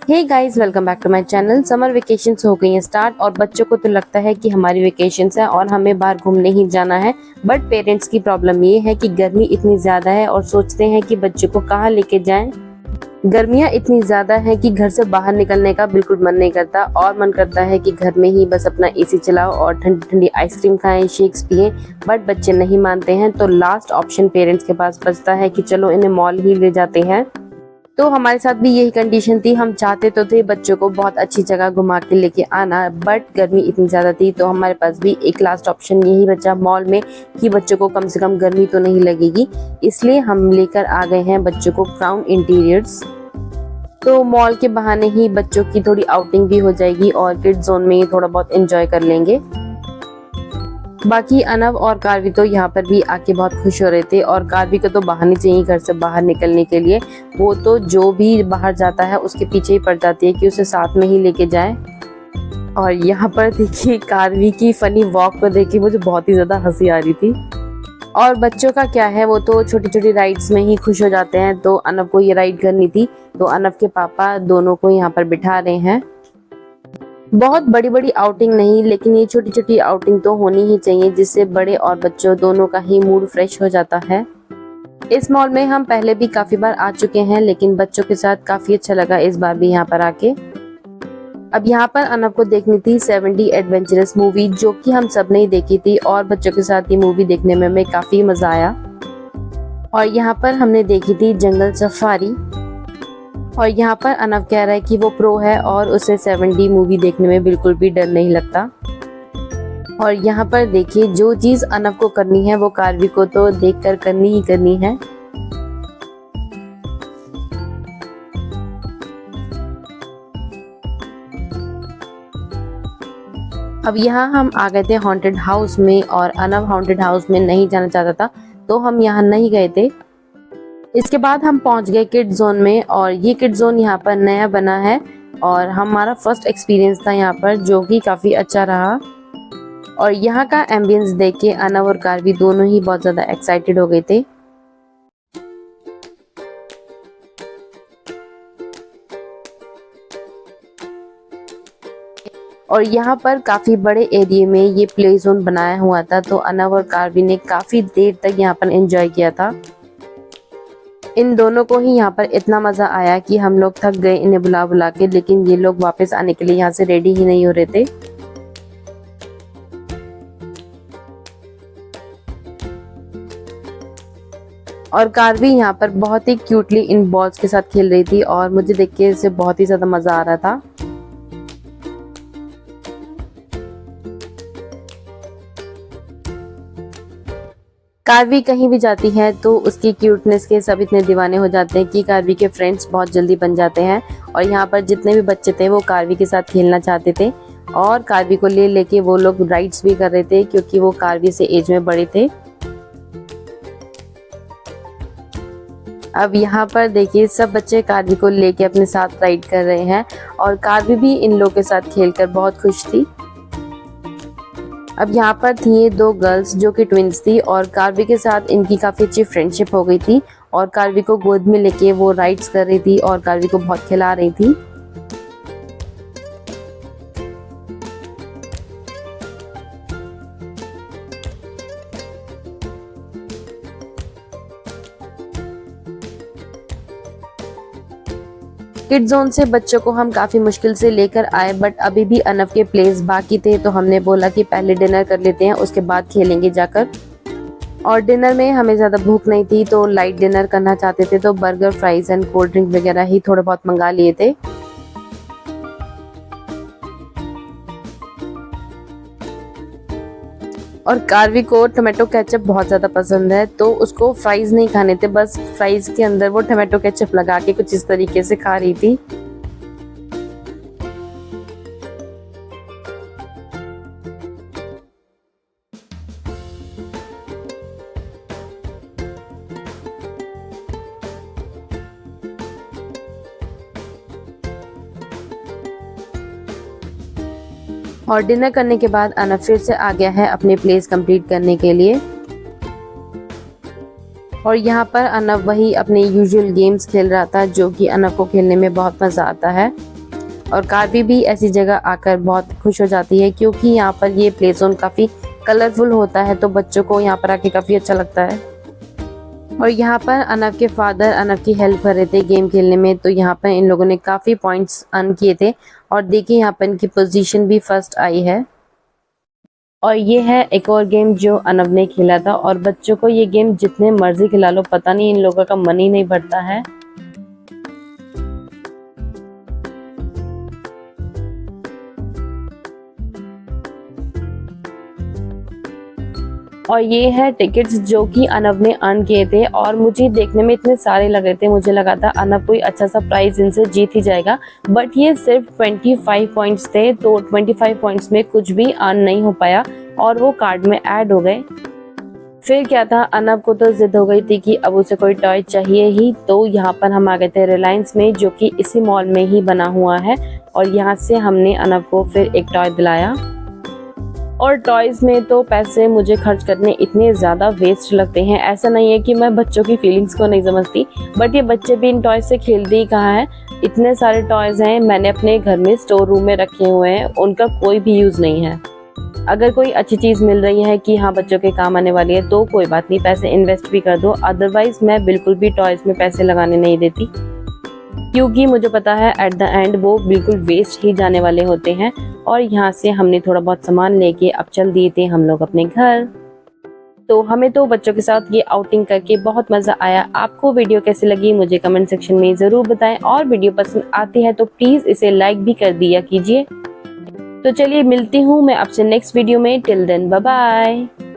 Hey guys, welcome back to my channel. Summer vacations हो गई हैं स्टार्ट और बच्चों को तो लगता है कि हमारी वेकेशंस है और हमें बाहर घूमने ही जाना है। बट पेरेंट्स की प्रॉब्लम ये है कि गर्मी इतनी ज़्यादा है और सोचते हैं कि बच्चों को कहाँ लेके जाएं। गर्मियाँ इतनी ज़्यादा हैं कि घर से बाहर निकलने का बिल्कुल मन नहीं करता और मन करता है कि घर में ही बस अपना एसी चलाओ और ठंडी ठंडी आइसक्रीम खाएं, शेक्स पिएं। बट बच्चे नहीं मानते हैं, तो लास्ट ऑप्शन पेरेंट्स के पास बचता है कि चलो इन्हें मॉल ही ले जाते हैं। तो हमारे साथ भी यही कंडीशन थी। हम चाहते तो थे बच्चों को बहुत अच्छी जगह घुमा के लेके आना, बट गर्मी इतनी ज़्यादा थी तो हमारे पास भी एक लास्ट ऑप्शन यही बचा मॉल में कि बच्चों को कम से कम गर्मी तो नहीं लगेगी। इसलिए हम लेकर आ गए हैं बच्चों को क्राउन इंटीरियर्स। तो मॉल के बहाने ही बच्चों की थोड़ी आउटिंग भी हो जाएगी और किड्स जोन में थोड़ा बहुत एंजॉय कर लेंगे। बाकी अनव और कार्वी तो यहाँ पर भी आके बहुत खुश हो रहे थे और कार्वी को तो बहाने चाहिए घर से बाहर निकलने के लिए। वो तो जो भी बाहर जाता है उसके पीछे ही पड़ जाती है कि उसे साथ में ही लेके जाए। और यहाँ पर देखिए कार्वी की फनी वॉक को देख के मुझे बहुत ही ज्यादा हंसी आ रही थी। और बच्चों का क्या है, वो तो छोटी छोटी राइड्स में ही खुश हो जाते हैं। तो अनव को ये राइड करनी थी, तो अनव के पापा दोनों को यहाँ पर बिठा रहे हैं। बहुत बड़ी बड़ी आउटिंग नहीं, लेकिन ये छोटी छोटी आउटिंग तो होनी ही चाहिए, जिससे बड़े और बच्चों दोनों का ही मूड फ्रेश हो जाता है। इस मॉल में हम पहले भी काफी बार आ चुके हैं, लेकिन बच्चों के साथ काफी अच्छा लगा इस बार भी यहाँ पर आके। अब यहाँ पर अनव को देखनी थी 70 एडवेंचरस मूवी, जो कि हम सब ने देखी थी और बच्चों के साथ ये मूवी देखने में हमें काफी मजा आया। और यहाँ पर हमने देखी थी जंगल सफारी। और यहाँ पर अनव कह रहा है कि वो प्रो है और उसे 70 मूवी देखने में बिल्कुल भी डर नहीं लगता। और यहाँ पर देखिए, जो चीज अनव को करनी है वो कार्वी को तो देखकर करनी ही करनी है। अब यहाँ हम आ गए थे हॉन्टेड हाउस में और अनव हॉन्टेड हाउस में नहीं जाना चाहता था, तो हम यहाँ नहीं गए थे। इसके बाद हम पहुंच गए किड जोन में और ये किड जोन यहाँ पर नया बना है और हमारा फर्स्ट एक्सपीरियंस था यहाँ पर, जो कि काफी अच्छा रहा। और यहाँ का एम्बियंस देख के अनव और कार्वी दोनों ही बहुत ज्यादा एक्साइटेड हो गए थे। और यहाँ पर काफी बड़े एरिया में ये प्ले जोन बनाया हुआ था, तो अनव और कार्वी ने काफी देर तक यहाँ पर एंजॉय किया था। इन दोनों को ही यहाँ पर इतना मजा आया कि हम लोग थक गए इन्हें बुला बुला के, लेकिन ये लोग वापस आने के लिए यहाँ से रेडी ही नहीं हो रहे थे। और कार्वी यहाँ पर बहुत ही क्यूटली इन बॉल्स के साथ खेल रही थी और मुझे देख के इसे बहुत ही ज्यादा मजा आ रहा था। कार्वी कहीं भी जाती है तो उसकी क्यूटनेस के सब इतने दीवाने हो जाते हैं कि कार्वी के फ्रेंड्स बहुत जल्दी बन जाते हैं। और यहाँ पर जितने भी बच्चे थे वो कार्वी के साथ खेलना चाहते थे और कार्वी को ले लेके वो लोग राइड्स भी कर रहे थे, क्योंकि वो कार्वी से एज में बड़े थे। अब यहाँ पर देखिए, सब बच्चे कार्वी को लेके अपने साथ राइड कर रहे हैं और कार्वी भी इन लोगों के साथ खेलकर बहुत खुश थी। अब यहाँ पर थी ये दो गर्ल्स जो कि ट्विंस थी और कार्वी के साथ इनकी काफी अच्छी फ्रेंडशिप हो गई थी और कार्वी को गोद में लेके वो राइड्स कर रही थी और कार्वी को बहुत खिला रही थी। किड जोन से बच्चों को हम काफी मुश्किल से लेकर आए, बट अभी भी अनव के प्लेस बाकी थे, तो हमने बोला कि पहले डिनर कर लेते हैं, उसके बाद खेलेंगे जाकर। और डिनर में हमें ज्यादा भूख नहीं थी, तो लाइट डिनर करना चाहते थे, तो burger, fries and cold drink वगैरह ही थोड़े बहुत मंगा लिए थे। और कार्वी को टोमेटो केचप बहुत ज़्यादा पसंद है, तो उसको फ्राइज़ नहीं खाने थे, बस फ्राइज़ के अंदर वो टोमेटो केचप लगा के कुछ इस तरीके से खा रही थी। और डिनर करने के बाद अनव फिर से आ गया है अपने प्लेस कंप्लीट करने के लिए। और यहाँ पर अनव वही अपने यूजुअल गेम्स खेल रहा था, जो कि अनव को खेलने में बहुत मजा आता है। और कार्बी भी ऐसी जगह आकर बहुत खुश हो जाती है क्योंकि यहाँ पर ये प्ले जोन काफ़ी कलरफुल होता है, तो बच्चों को यहाँ पर आके काफ़ी अच्छा लगता है। और यहाँ पर अनव के फादर अनव की हेल्प कर रहे थे गेम खेलने में, तो यहाँ पर इन लोगों ने काफ़ी पॉइंट्स अर्न किए थे और देखिए यहाँ पर इनकी पोजीशन भी फर्स्ट आई है। और ये है एक और गेम जो अनव ने खेला था, और बच्चों को ये गेम जितने मर्जी खिला लो, पता नहीं इन लोगों का मन ही नहीं भरता है। और ये है टिकट्स जो कि अनव ने अर्न किए थे, और मुझे देखने में इतने सारे लग रहे थे, मुझे लगा था अनव कोई अच्छा सा प्राइज इनसे जीत ही जाएगा, बट ये सिर्फ 25 पॉइंट्स थे, तो 25 पॉइंट्स में कुछ भी अर्न नहीं हो पाया और वो कार्ड में ऐड हो गए। फिर क्या था, अनव को तो जिद हो गई थी कि अब उसे कोई टॉय चाहिए ही, तो यहाँ पर हम आ गए थे रिलायंस में जो कि इसी मॉल में ही बना हुआ है, और यहाँ से हमने अनव को फिर एक टॉय दिलाया। और टॉयज़ में तो पैसे मुझे खर्च करने इतने ज़्यादा वेस्ट लगते हैं। ऐसा नहीं है कि मैं बच्चों की फीलिंग्स को नहीं समझती, बट ये बच्चे भी इन टॉयज़ से खेलते ही कहाँ हैं। इतने सारे टॉयज़ हैं, मैंने अपने घर में स्टोर रूम में रखे हुए हैं, उनका कोई भी यूज़ नहीं है। अगर कोई अच्छी चीज़ मिल रही है कि हाँ बच्चों के काम आने वाली है तो कोई बात नहीं, पैसे इन्वेस्ट भी कर दो, अदरवाइज़ मैं बिल्कुल भी टॉयज़ में पैसे लगाने नहीं देती, क्योंकि मुझे पता है एट द एंड वो बिल्कुल वेस्ट ही जाने वाले होते हैं। और यहाँ से हमने थोड़ा बहुत सामान लेके अब चल दिए थे हम लोग अपने घर। तो हमें तो बच्चों के साथ ये आउटिंग करके बहुत मज़ा आया। आपको वीडियो कैसी लगी मुझे कमेंट सेक्शन में ज़रूर बताएं, और वीडियो पसंद आती है तो प्लीज़ इसे लाइक भी कर दिया कीजिए। तो चलिए मिलती हूँ मैं आपसे नेक्स्ट वीडियो में। Till then bye bye.